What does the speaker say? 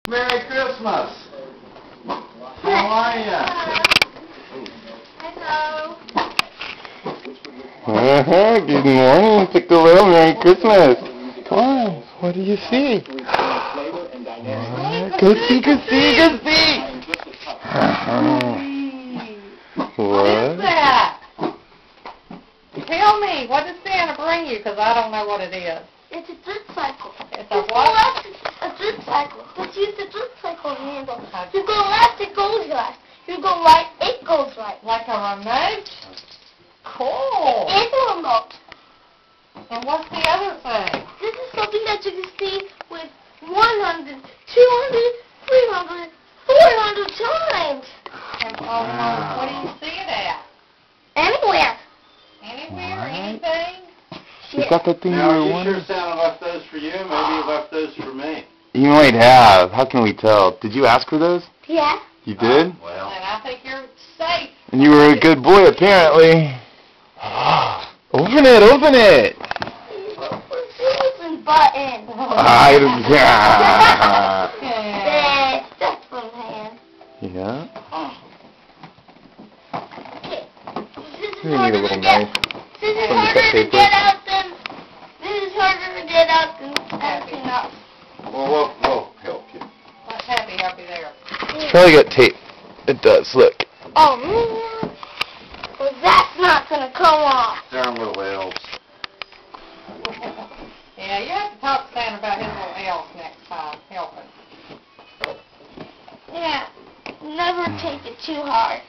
Merry Christmas. How are ya? Hello. Good morning, Piccolo. Merry Christmas. Come on. What do you see? Go see, go see, go see. What is that? Tell me, what did Santa bring you? Because I don't know what it is. It's a drip cycle. It's a what? A drip cycle. Let's use the drip cycle handle. You go left, it goes left. You go right, it goes right. Like a remote? Cool. It's a remote. And what's the other thing? This is something that you can see with 100, 200, 300, 400 times. And, where do you see it at? Anywhere. Anywhere? Anything? You got that thing Now, you are were you wanting? sure Santa left those for you? Maybe he left those for me. You might have. How can we tell? Did you ask for those? Yeah. You did? Well, And I think you're safe. And you were a good boy, apparently. Open it, open it. And button. Yeah. That's from hand. Yeah. Okay. This is You need a harder little to get. knife. This is From the harder cut to paper. get out than. This is harder to get out than anything else. we'll help you. Let Happy help you there. It's probably got tape. It does, look. Oh man. Well, that's not gonna come off. Darn little elves. Yeah, you have to talk to Santa about his little elves next time. Help him. Yeah. Never take it too hard.